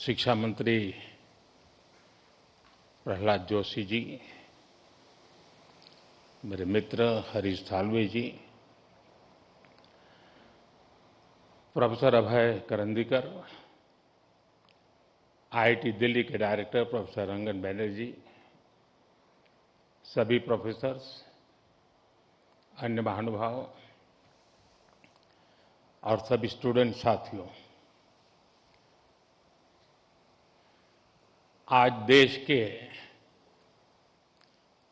शिक्षा मंत्री प्रहलाद जोशी जी, मेरे मित्र हरीश साल्वे जी, प्रोफेसर अभय करंदीकर, आईआईटी दिल्ली के डायरेक्टर प्रोफेसर रंगन बैनर्जी, सभी प्रोफेसर्स, अन्य महानुभाव और सभी स्टूडेंट साथियों, आज देश के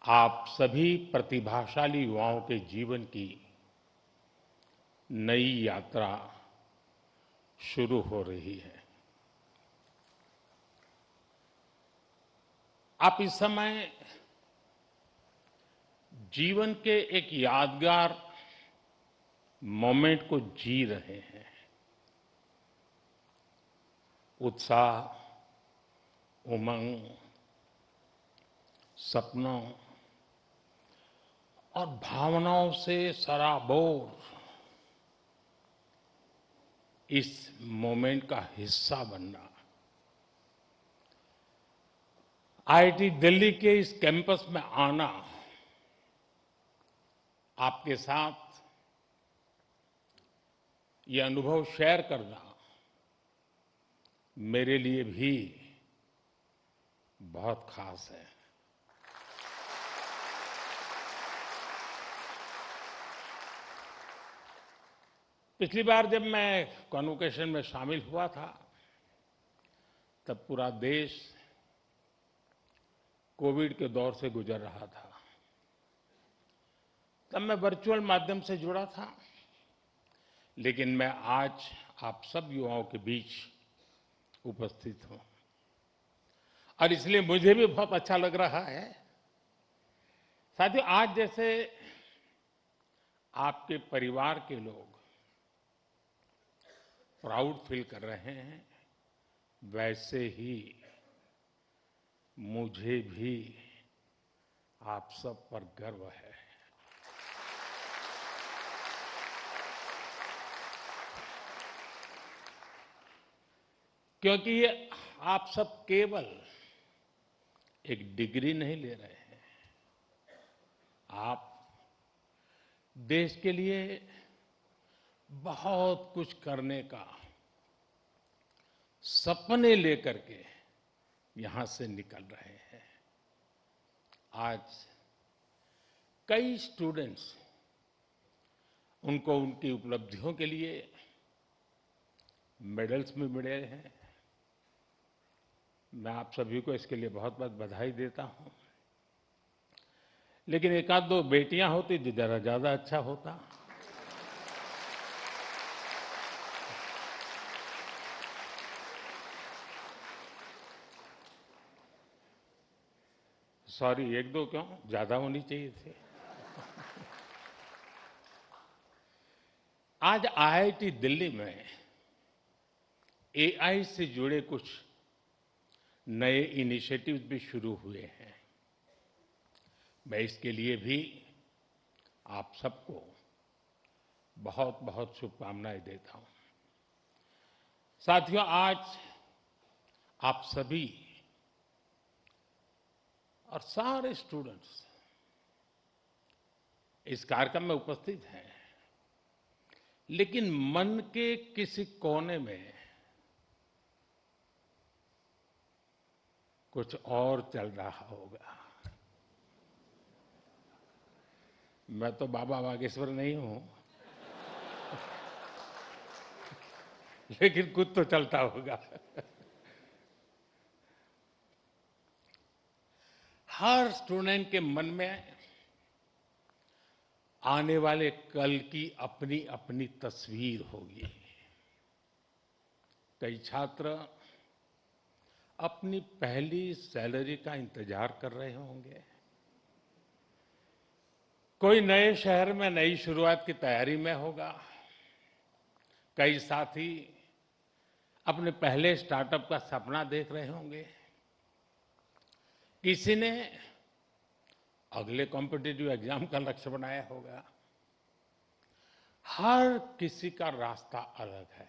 आप सभी प्रतिभाशाली युवाओं के जीवन की नई यात्रा शुरू हो रही है। आप इस समय जीवन के एक यादगार मोमेंट को जी रहे हैं। उत्साह, उमंग, सपनों और भावनाओं से सराबोर इस मोमेंट का हिस्सा बनना, आईआईटी दिल्ली के इस कैंपस में आना, आपके साथ ये अनुभव शेयर करना मेरे लिए भी बहुत खास है। पिछली बार जब मैं कॉन्वोकेशन में शामिल हुआ था, तब पूरा देश कोविड के दौर से गुजर रहा था। तब मैं वर्चुअल माध्यम से जुड़ा था, लेकिन मैं आज आप सब युवाओं के बीच उपस्थित हूं और इसलिए मुझे भी बहुत अच्छा लग रहा है। साथियों, आज जैसे आपके परिवार के लोग प्राउड फील कर रहे हैं, वैसे ही मुझे भी आप सब पर गर्व है। क्योंकि ये आप सब केवल एक डिग्री नहीं ले रहे हैं, आप देश के लिए बहुत कुछ करने का सपने लेकर के यहां से निकल रहे हैं। आज कई स्टूडेंट्स उनको उनकी उपलब्धियों के लिए मेडल्स भी मिले हैं। मैं आप सभी को इसके लिए बहुत बहुत बधाई देता हूं। लेकिन एक आध दो बेटियां होती तो जरा ज्यादा अच्छा होता। सॉरी, एक दो क्यों, ज्यादा होनी चाहिए थी। आज आईआईटी दिल्ली में एआई से जुड़े कुछ नए इनिशिएटिव्स भी शुरू हुए हैं। मैं इसके लिए भी आप सबको बहुत बहुत शुभकामनाएं देता हूं। साथियों, आज आप सभी और सारे स्टूडेंट्स इस कार्यक्रम में उपस्थित हैं, लेकिन मन के किसी कोने में कुछ और चल रहा होगा। मैं तो बाबा बागेश्वर नहीं हूं, लेकिन कुछ तो चलता होगा। हर स्टूडेंट के मन में आने वाले कल की अपनी अपनी तस्वीर होगी। कई छात्र अपनी पहली सैलरी का इंतजार कर रहे होंगे, कोई नए शहर में नई शुरुआत की तैयारी में होगा, कई साथी अपने पहले स्टार्टअप का सपना देख रहे होंगे, किसी ने अगले कॉम्पिटिटिव एग्जाम का लक्ष्य बनाया होगा। हर किसी का रास्ता अलग है,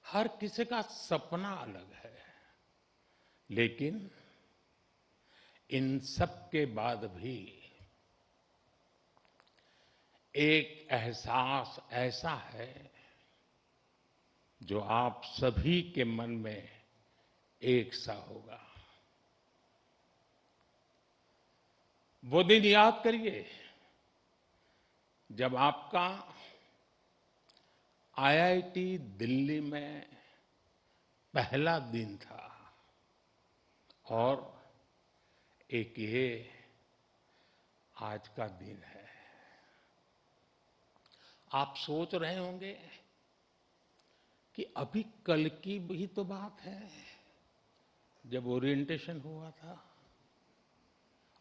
हर किसी का सपना अलग है, लेकिन इन सब के बाद भी एक एहसास ऐसा है जो आप सभी के मन में एक सा होगा। वो दिन याद करिए जब आपका आईआईटी दिल्ली में पहला दिन था और एक ये आज का दिन है। आप सोच रहे होंगे कि अभी कल की भी तो बात है जब ओरिएंटेशन हुआ था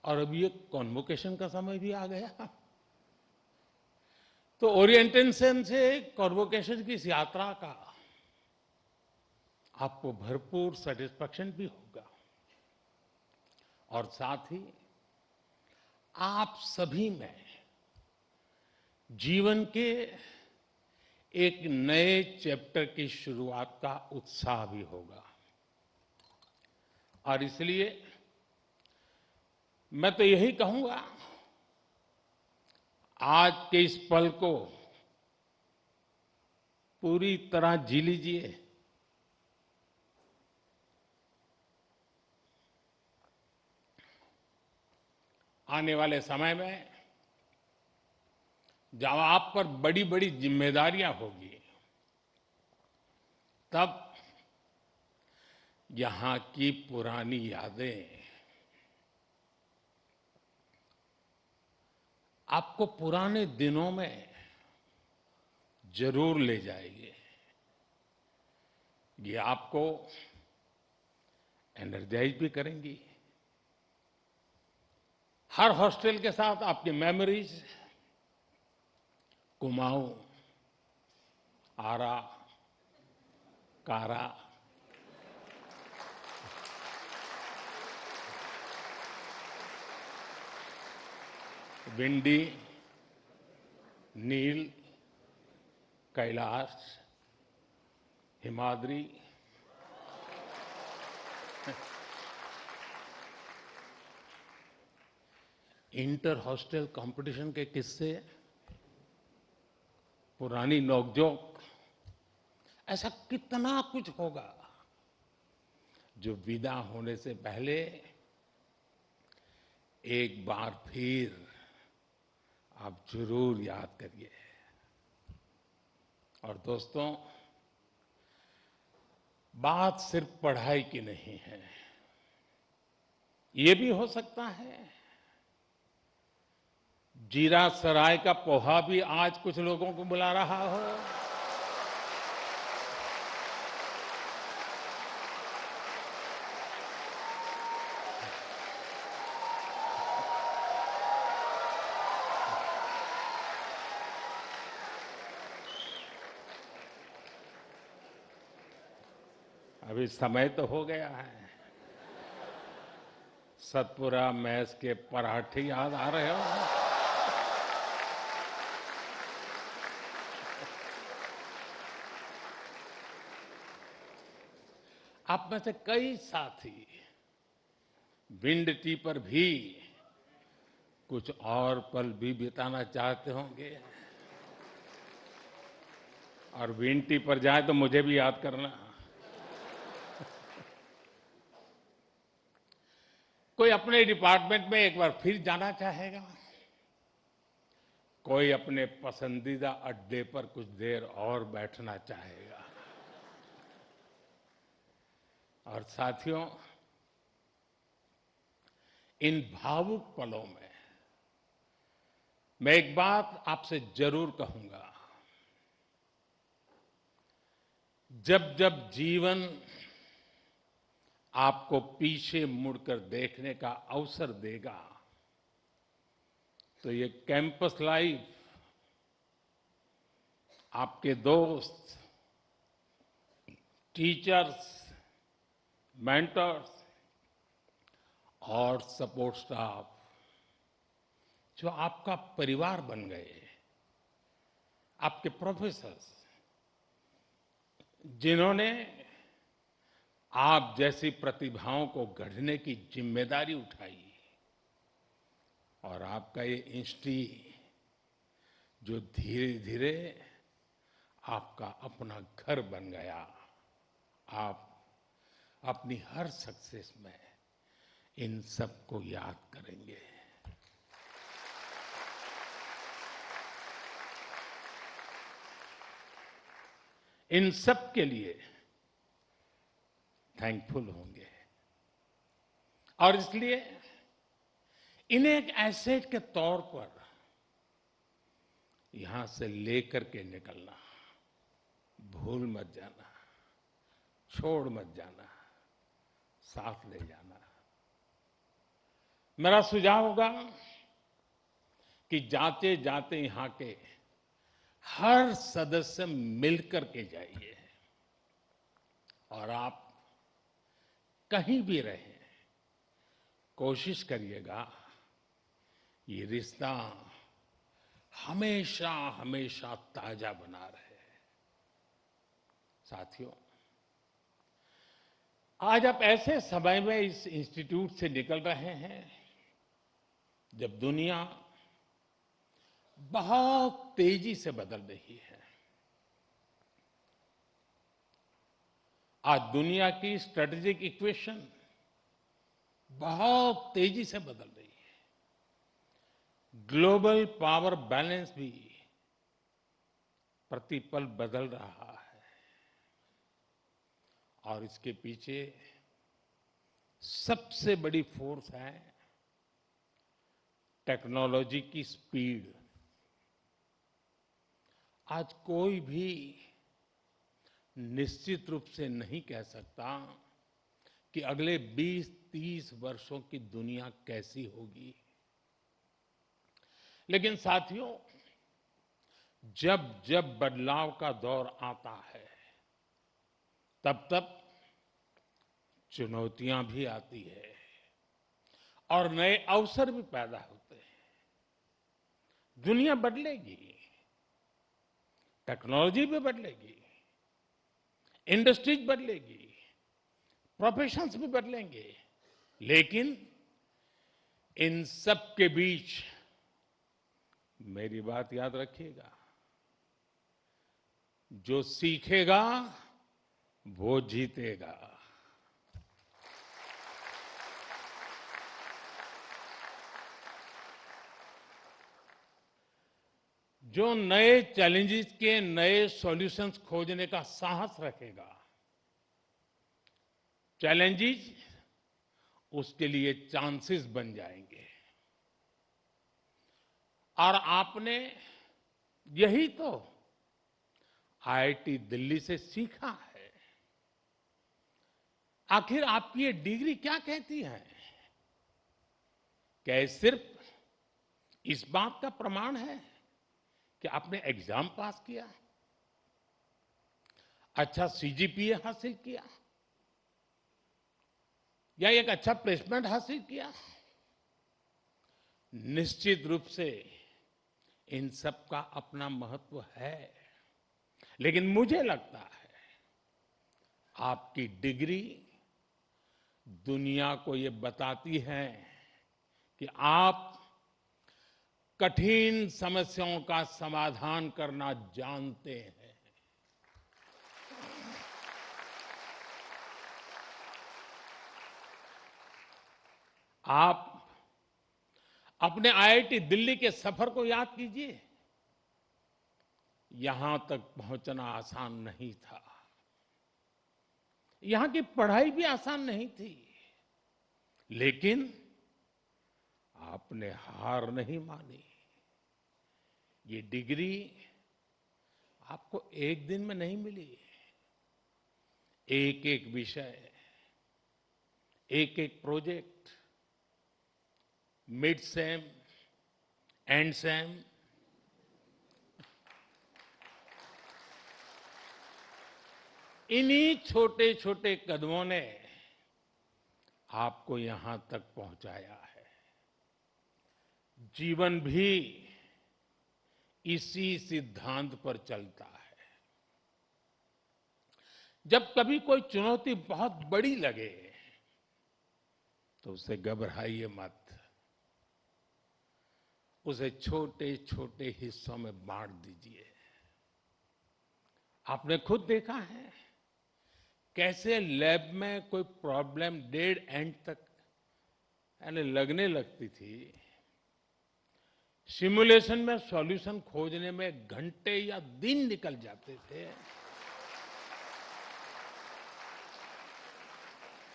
और अभी एक कॉन्वोकेशन का समय भी आ गया। तो ओरिएंटेशन से कॉन्वोकेशन की इस यात्रा का आपको भरपूर सेटिस्फैक्शन भी होगा और साथ ही आप सभी में जीवन के एक नए चैप्टर की शुरुआत का उत्साह भी होगा। और इसलिए मैं तो यही कहूंगा, आज के इस पल को पूरी तरह जी लीजिए। आने वाले समय में जब आप पर बड़ी बड़ी जिम्मेदारियां होगी, तब यहां की पुरानी यादें आपको पुराने दिनों में जरूर ले जाएगी। ये आपको एनर्जाइज भी करेंगी। हर हॉस्टल के साथ आपकी memories Kumaon, Ara, Kara, Vindy, Nil, Kailash, Himadri, inter hostel competition के किस्से, पुरानी नोकझोंक, ऐसा कितना कुछ होगा जो विदा होने से पहले एक बार फिर आप जरूर याद करिए। और दोस्तों, बात सिर्फ पढ़ाई की नहीं है। ये भी हो सकता है जीरा सराय का पोहा भी आज कुछ लोगों को बुला रहा हो। अभी समय तो हो गया है। सतपुरा मैस के पराठे याद आ रहे हो? आप में से कई साथी विंड टी पर भी कुछ और पल भी बिताना चाहते होंगे। और विंड टी पर जाए तो मुझे भी याद करना। कोई अपने डिपार्टमेंट में एक बार फिर जाना चाहेगा, कोई अपने पसंदीदा अड्डे पर कुछ देर और बैठना चाहेगा। और साथियों, इन भावुक पलों में मैं एक बात आपसे जरूर कहूंगा। जब जब जीवन आपको पीछे मुड़कर देखने का अवसर देगा, तो ये कैंपस लाइफ आपके दोस्त, टीचर्स, मेंटर्स और सपोर्ट स्टाफ जो आपका परिवार बन गए, आपके प्रोफेसर्स, जिन्होंने आप जैसी प्रतिभाओं को गढ़ने की जिम्मेदारी उठाई और आपका ये इंस्टीट्यूट जो धीरे धीरे आपका अपना घर बन गया। आप अपनी हर सक्सेस में इन सबको याद करेंगे। इन सब के लिए थैंकफुल होंगे और इसलिए इन्हें एक एसेट के तौर पर यहां से लेकर के निकलना, भूल मत जाना, छोड़ मत जाना, साथ ले जाना। मेरा सुझाव होगा कि जाते जाते यहां के हर सदस्य मिलकर के जाइए और आप कहीं भी रहें, कोशिश करिएगा ये रिश्ता हमेशा हमेशा ताजा बना रहे। साथियों, आज आप ऐसे समय में इस इंस्टीट्यूट से निकल रहे हैं जब दुनिया बहुत तेजी से बदल रही है। आज दुनिया की स्ट्रेटेजिक इक्वेशन बहुत तेजी से बदल रही है। ग्लोबल पावर बैलेंस भी प्रतिपल बदल रहा है और इसके पीछे सबसे बड़ी फोर्स है टेक्नोलॉजी की स्पीड। आज कोई भी निश्चित रूप से नहीं कह सकता कि अगले 20-30 वर्षों की दुनिया कैसी होगी। लेकिन साथियों, जब जब बदलाव का दौर आता है तब तब चुनौतियां भी आती है और नए अवसर भी पैदा होते हैं। दुनिया बदलेगी, टेक्नोलॉजी भी बदलेगी, इंडस्ट्रीज बदलेगी, प्रोफेशंस भी बदलेंगे, लेकिन इन सब के बीच मेरी बात याद रखिएगा, जो सीखेगा वो जीतेगा। जो नए चैलेंजेस के नए सॉल्यूशंस खोजने का साहस रखेगा, चैलेंजेस उसके लिए चांसेस बन जाएंगे। और आपने यही तो आईआईटी दिल्ली से सीखा है। आखिर आपकी ये डिग्री क्या कहती है? क्या ये सिर्फ इस बात का प्रमाण है कि आपने एग्जाम पास किया, अच्छा सीजीपीए हासिल किया या एक अच्छा प्लेसमेंट हासिल किया? निश्चित रूप से इन सब का अपना महत्व है, लेकिन मुझे लगता है आपकी डिग्री दुनिया को ये बताती है कि आप कठिन समस्याओं का समाधान करना जानते हैं। आप अपने आईआईटी दिल्ली के सफर को याद कीजिए। यहां तक पहुंचना आसान नहीं था, यहां की पढ़ाई भी आसान नहीं थी, लेकिन आपने हार नहीं मानी। ये डिग्री आपको एक दिन में नहीं मिली। एक एक विषय, एक एक project, mid sem, and same, इन्हीं छोटे छोटे कदमों ने आपको यहां तक पहुंचाया है। जीवन भी इसी सिद्धांत पर चलता है। जब कभी कोई चुनौती बहुत बड़ी लगे तो उससे घबराइए मत, उसे छोटे छोटे हिस्सों में बांट दीजिए। आपने खुद देखा है कैसे लैब में कोई प्रॉब्लम डेड एंड तक यानी लगने लगती थी, सिमुलेशन में सॉल्यूशन खोजने में घंटे या दिन निकल जाते थे,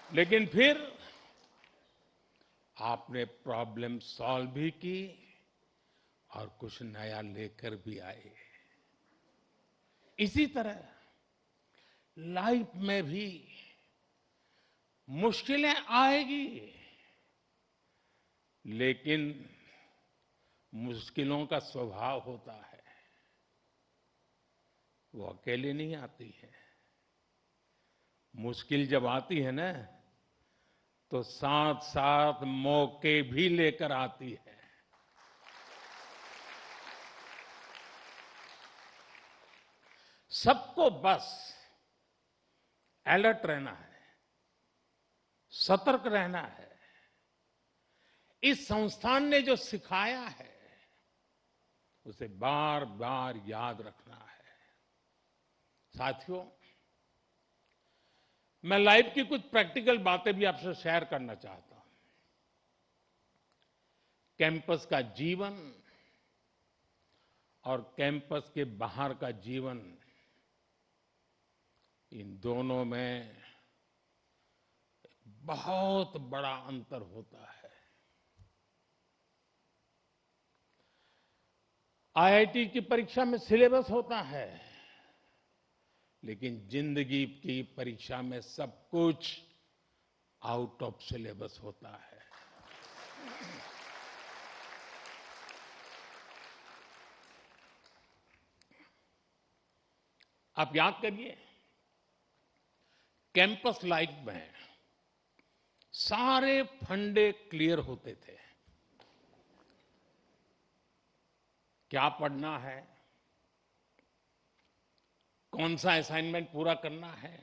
लेकिन फिर आपने प्रॉब्लम सॉल्व भी की और कुछ नया लेकर भी आए। इसी तरह लाइफ में भी मुश्किलें आएगी, लेकिन मुश्किलों का स्वभाव होता है, वो अकेले नहीं आती है। मुश्किल जब आती है ना, तो साथ साथ मौके भी लेकर आती है। सबको बस अलर्ट रहना है, सतर्क रहना है। इस संस्थान ने जो सिखाया है उसे बार बार याद रखना है। साथियों, मैं लाइफ की कुछ प्रैक्टिकल बातें भी आपसे शेयर करना चाहता हूं। कैंपस का जीवन और कैंपस के बाहर का जीवन, इन दोनों में बहुत बड़ा अंतर होता है। आईआईटी की परीक्षा में सिलेबस होता है, लेकिन जिंदगी की परीक्षा में सब कुछ आउट ऑफ सिलेबस होता है। आप याद करिए, कैंपस लाइफ में सारे फंडे क्लियर होते थे। क्या पढ़ना है, कौन सा असाइनमेंट पूरा करना है,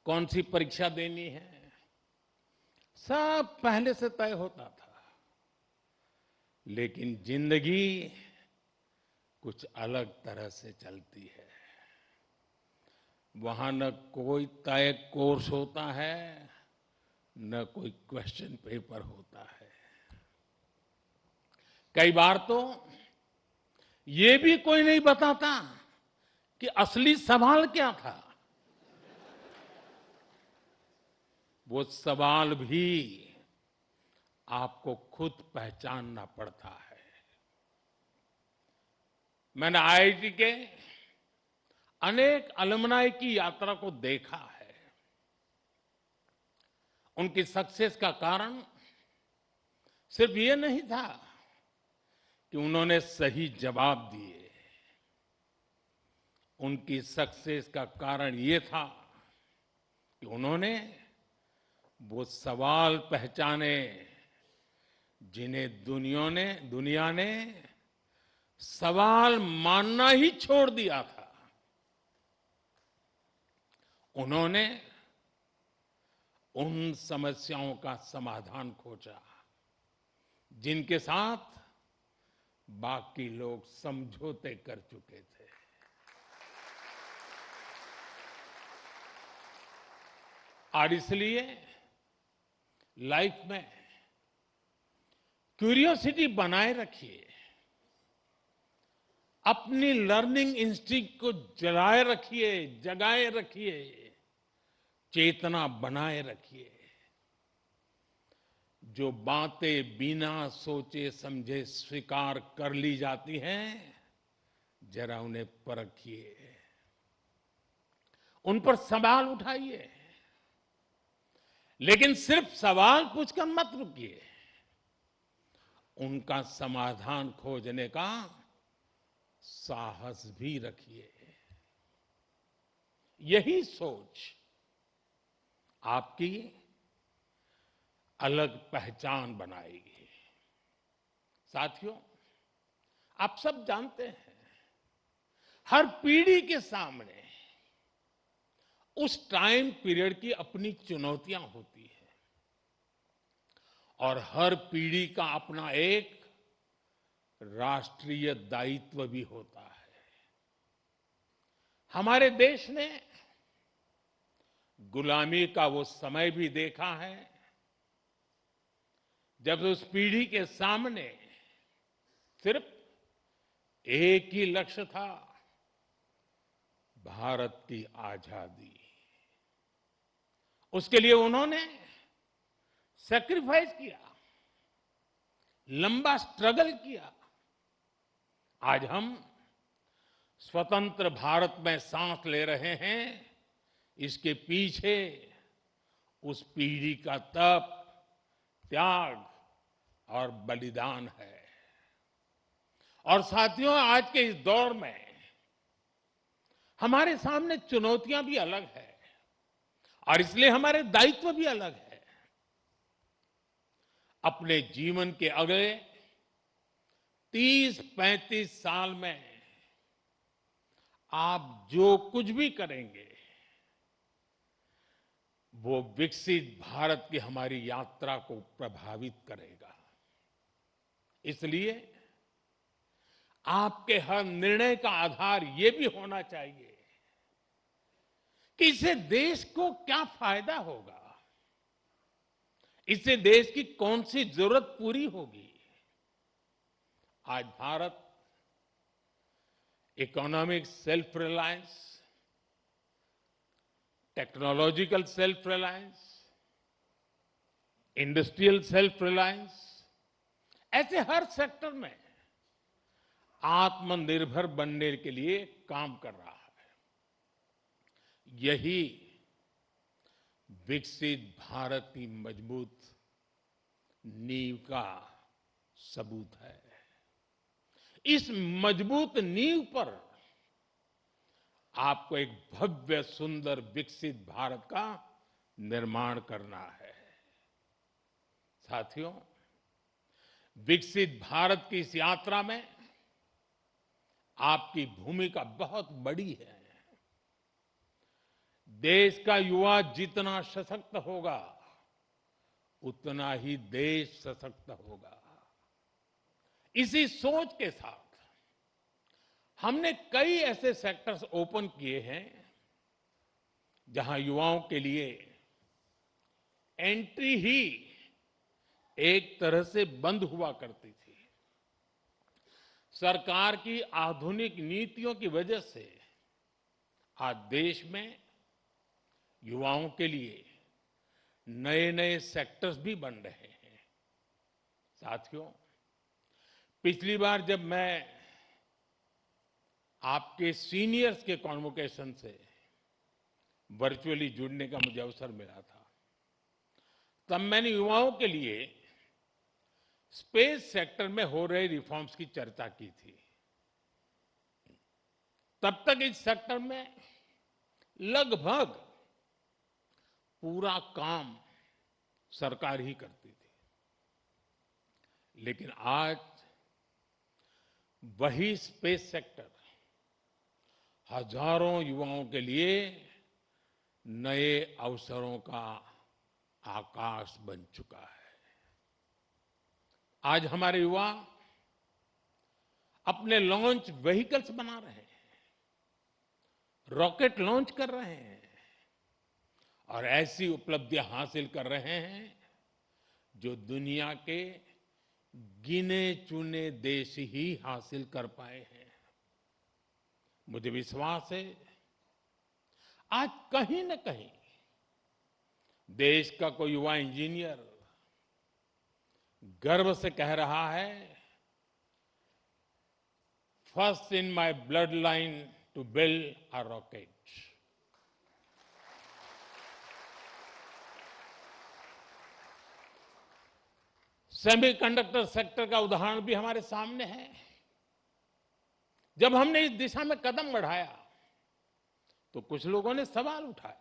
कौन सी परीक्षा देनी है, सब पहले से तय होता था। लेकिन जिंदगी कुछ अलग तरह से चलती है। वहां न कोई तय कोर्स होता है, न कोई क्वेश्चन पेपर होता है। कई बार तो ये भी कोई नहीं बताता कि असली सवाल क्या था। वो सवाल भी आपको खुद पहचानना पड़ता है। मैंने आईआईटी के अनेक अलुमनाई की यात्रा को देखा है। उनकी सक्सेस का कारण सिर्फ ये नहीं था कि उन्होंने सही जवाब दिए। उनकी सक्सेस का कारण ये था कि उन्होंने वो सवाल पहचाने जिन्हें दुनिया ने सवाल मानना ही छोड़ दिया था। उन्होंने उन समस्याओं का समाधान खोजा जिनके साथ बाकी लोग समझौते कर चुके थे। और इसलिए लाइफ में क्यूरियोसिटी बनाए रखिए, अपनी लर्निंग इंस्टिंक्ट को जगाए रखिए, चेतना बनाए रखिए। जो बातें बिना सोचे समझे स्वीकार कर ली जाती हैं, जरा उन्हें परखिए, उन पर सवाल उठाइए, लेकिन सिर्फ सवाल पूछकर मत रुकिए, उनका समाधान खोजने का साहस भी रखिए। यही सोच आपकी अलग पहचान बनाएगी। साथियों, आप सब जानते हैं, हर पीढ़ी के सामने उस टाइम पीरियड की अपनी चुनौतियां होती हैं और हर पीढ़ी का अपना एक राष्ट्रीय दायित्व भी होता है। हमारे देश ने गुलामी का वो समय भी देखा है जब उस पीढ़ी के सामने सिर्फ एक ही लक्ष्य था, भारत की आजादी। उसके लिए उन्होंने सैक्रिफाइस किया, लंबा स्ट्रगल किया। आज हम स्वतंत्र भारत में सांस ले रहे हैं, इसके पीछे उस पीढ़ी का तप, त्याग और बलिदान है। और साथियों, आज के इस दौर में हमारे सामने चुनौतियां भी अलग है और इसलिए हमारे दायित्व भी अलग है। अपने जीवन के अगले 30-35 साल में आप जो कुछ भी करेंगे वो विकसित भारत की हमारी यात्रा को प्रभावित करेगा। इसलिए आपके हर निर्णय का आधार ये भी होना चाहिए कि इससे देश को क्या फायदा होगा, इससे देश की कौन सी जरूरत पूरी होगी। आज Bharat economic self reliance, technological self reliance, industrial self reliance, ऐसे हर सेक्टर में आत्मनिर्भर बनने के लिए काम कर रहा है। यही विकसित भारत की मजबूत नींव का सबूत है। इस मजबूत नींव पर आपको एक भव्य, सुंदर, विकसित भारत का निर्माण करना है। साथियों, विकसित भारत की इस यात्रा में आपकी भूमिका बहुत बड़ी है। देश का युवा जितना सशक्त होगा, उतना ही देश सशक्त होगा। इसी सोच के साथ हमने कई ऐसे सेक्टर्स ओपन किए हैं जहां युवाओं के लिए एंट्री ही एक तरह से बंद हुआ करती थी। सरकार की आधुनिक नीतियों की वजह से आज देश में युवाओं के लिए नए नए सेक्टर्स भी बन रहे हैं। साथियों, पिछली बार जब मैं आपके सीनियर्स के कॉन्वोकेशन से वर्चुअली जुड़ने का मुझे अवसर मिला था, तब मैंने युवाओं के लिए स्पेस सेक्टर में हो रहे रिफॉर्म्स की चर्चा की थी। तब तक इस सेक्टर में लगभग पूरा काम सरकार ही करती थी, लेकिन आज वही स्पेस सेक्टर हजारों युवाओं के लिए नए अवसरों का आकाश बन चुका है। आज हमारे युवा अपने लॉन्च व्हीकल्स बना रहे हैं, रॉकेट लॉन्च कर रहे हैं और ऐसी उपलब्धियां हासिल कर रहे हैं जो दुनिया के गिने चुने देश ही हासिल कर पाए हैं। मुझे विश्वास है आज कहीं न कहीं देश का कोई युवा इंजीनियर गर्व से कह रहा है, first in my blood line to build a rocket. Semiconductor sector का उदाहरण भी हमारे सामने है। जब हमने इस दिशा में कदम बढ़ाया तो कुछ लोगों ने सवाल उठाए।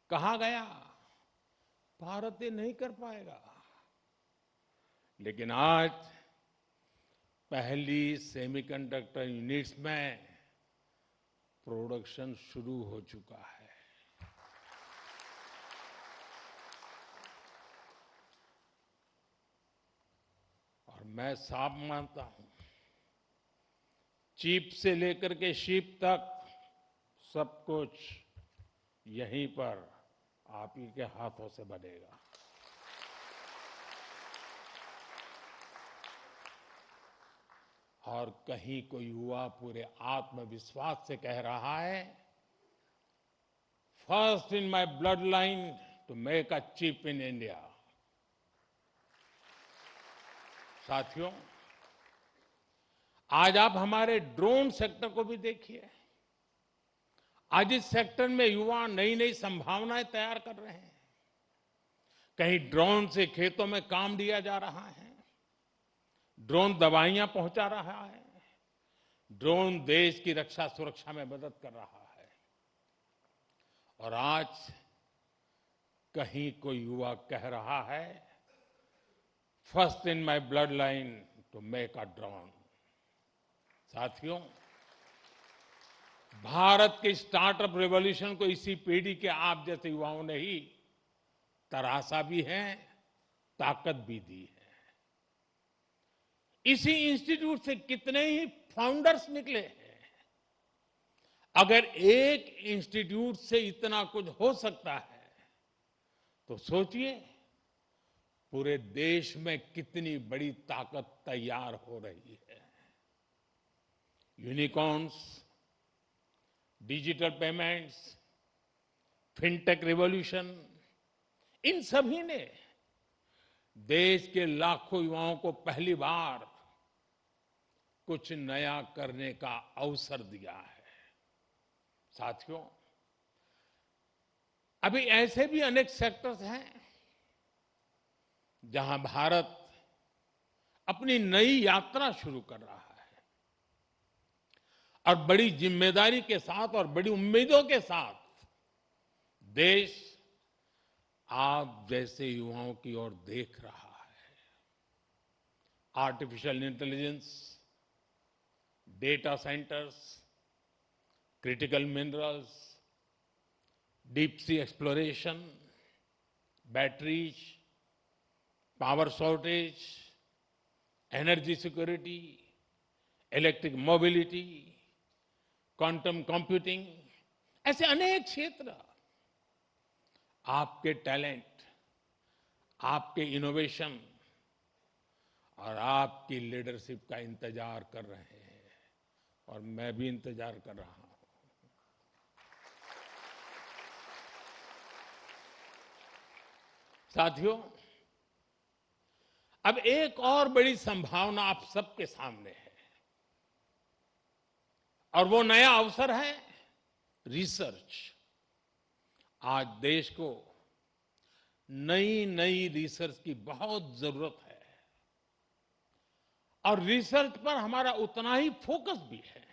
कहा गया भारत ये नहीं कर पाएगा, लेकिन आज पहली सेमीकंडक्टर यूनिट्स में प्रोडक्शन शुरू हो चुका है। और मैं साफ मानता हूं, चिप से लेकर के शिप तक सब कुछ यहीं पर आप ही के हाथों से बनेगा। और कहीं कोई युवा पूरे आत्मविश्वास से कह रहा है, first in my blood line to make a chip in India. साथियों, आज आप हमारे ड्रोन सेक्टर को भी देखिए। आज इस सेक्टर में युवा नई नई संभावनाएं तैयार कर रहे हैं। कहीं ड्रोन से खेतों में काम लिया जा रहा है, ड्रोन दवाइयां पहुंचा रहा है, ड्रोन देश की रक्षा सुरक्षा में मदद कर रहा है। और आज कहीं कोई युवा कह रहा है, first in my blood line to make a drone. साथियों, भारत के स्टार्टअप रिवॉल्यूशन को इसी पीढ़ी के आप जैसे युवाओं ने ही तराशा भी है, ताकत भी दी है। इसी इंस्टीट्यूट से कितने ही फाउंडर्स निकले हैं। अगर एक इंस्टीट्यूट से इतना कुछ हो सकता है, तो सोचिए पूरे देश में कितनी बड़ी ताकत तैयार हो रही है। Unicorns, digital payments, fintech revolution, इन सभी ने देश के लाखों युवाओं को पहली बार कुछ नया करने का अवसर दिया है। साथियों, अभी ऐसे भी अनेक सेक्टर्स हैं जहां भारत अपनी नई यात्रा शुरू कर रहा है और बड़ी जिम्मेदारी के साथ और बड़ी उम्मीदों के साथ देश आप जैसे युवाओं की ओर देख रहा है। Artificial intelligence, data centres, critical minerals, deep sea exploration, batteries, power shortage, energy security, electric mobility, quantum computing, ऐसे अनेक क्षेत्र आपके टैलेंट, आपके इनोवेशन और आपकी लीडरशिप का इंतजार कर रहे हैं। और मैं भी इंतजार कर रहा हूं। साथियों, अब एक और बड़ी संभावना आप सबके सामने है और वो नया अवसर है रिसर्च। आज देश को नई नई रिसर्च की बहुत जरूरत है और रिसर्च पर हमारा उतना ही फोकस भी है।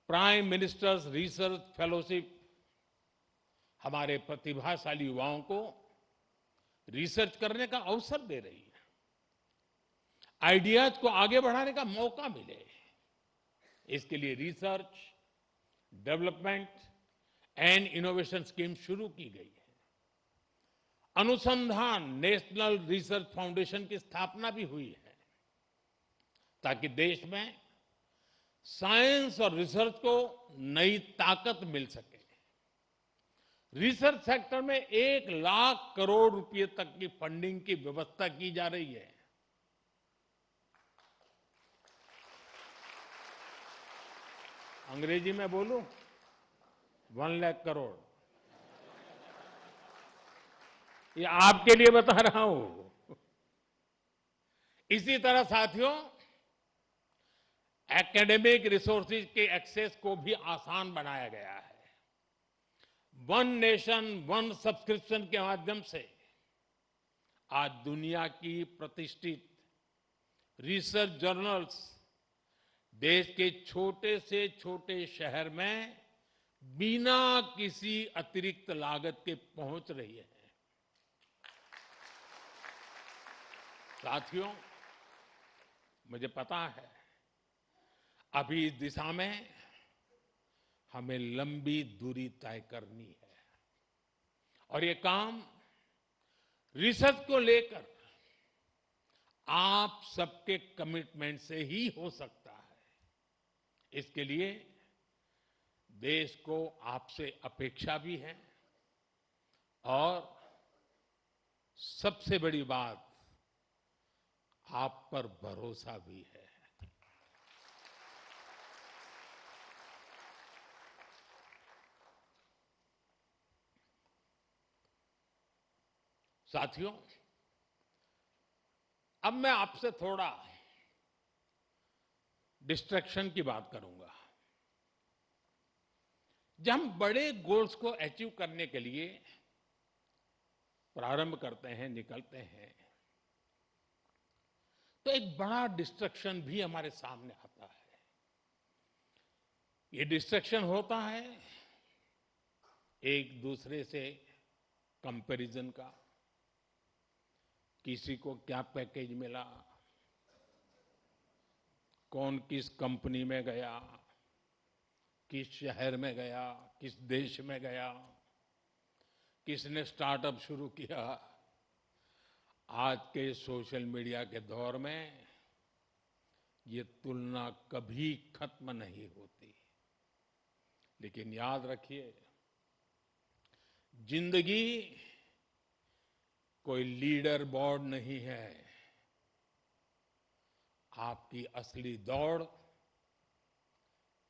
प्राइम मिनिस्टर्स रिसर्च फेलोशिप हमारे प्रतिभाशाली युवाओं को रिसर्च करने का अवसर दे रही है, आइडियाज को आगे बढ़ाने का मौका मिले, इसके लिए research, development and innovation scheme शुरू की गई है। अनुसंधान नेशनल रिसर्च फाउंडेशन की स्थापना भी हुई है ताकि देश में साइंस और रिसर्च को नई ताकत मिल सके। रिसर्च सेक्टर में 1 लाख करोड़ रुपए तक की फंडिंग की व्यवस्था की जा रही है। अंग्रेजी में बोलूं, 1 लाख करोड़। ये आपके लिए बता रहा हूं। इसी तरह साथियों, एकेडमिक रिसोर्सेज के एक्सेस को भी आसान बनाया गया है। वन नेशन वन सब्सक्रिप्शन के माध्यम से आज दुनिया की प्रतिष्ठित रिसर्च जर्नल्स देश के छोटे से छोटे शहर में बिना किसी अतिरिक्त लागत के पहुंच रही है। साथियों, मुझे पता है अभी इस दिशा में हमें लंबी दूरी तय करनी है और ये काम रिसर्च को लेकर आप सबके कमिटमेंट से ही हो सकता है। इसके लिए देश को आपसे अपेक्षा भी है और सबसे बड़ी बात आप पर भरोसा भी है। साथियों, अब मैं आपसे थोड़ा डिस्ट्रैक्शन की बात करूंगा। जब हम बड़े गोल्स को अचीव करने के लिए प्रारंभ करते हैं, निकलते हैं, तो एक बड़ा डिस्ट्रैक्शन भी हमारे सामने आता है। ये डिस्ट्रैक्शन होता है एक दूसरे से कंपैरिजन का। किसी को क्या पैकेज मिला, कौन किस कंपनी में गया, किस शहर में गया, किस देश में गया, किसने स्टार्टअप शुरू किया। आज के सोशल मीडिया के दौर में ये तुलना कभी खत्म नहीं होती। लेकिन याद रखिए, जिंदगी कोई लीडर बोर्ड नहीं है। आपकी असली दौड़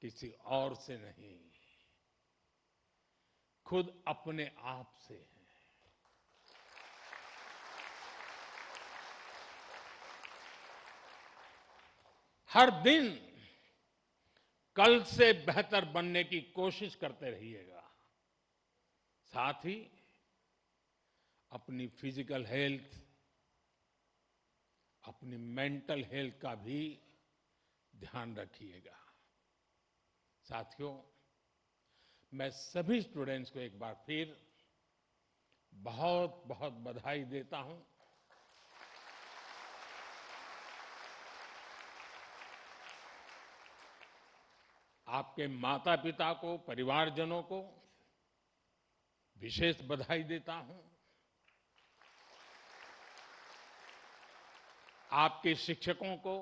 किसी और से नहीं, खुद अपने आप से है। हर दिन कल से बेहतर बनने की कोशिश करते रहिएगा। साथ ही अपनी फिजिकल हेल्थ, अपनी मेंटल हेल्थ का भी ध्यान रखिएगा। साथियों, मैं सभी स्टूडेंट्स को एक बार फिर बहुत बहुत बधाई देता हूं। आपके माता पिता को, परिवारजनों को विशेष बधाई देता हूं। आपके शिक्षकों को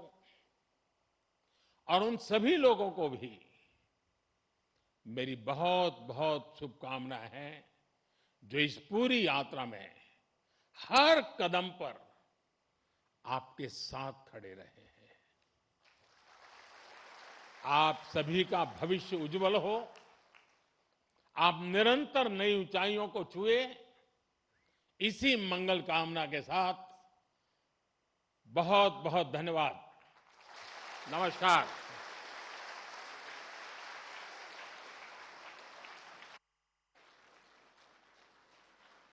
और उन सभी लोगों को भी मेरी बहुत बहुत शुभकामनाएं हैं जो इस पूरी यात्रा में हर कदम पर आपके साथ खड़े रहे हैं। आप सभी का भविष्य उज्जवल हो। आप निरंतर नई ऊंचाइयों को छुए, इसी मंगल कामना के साथ बहुत बहुत धन्यवाद। नमस्कार।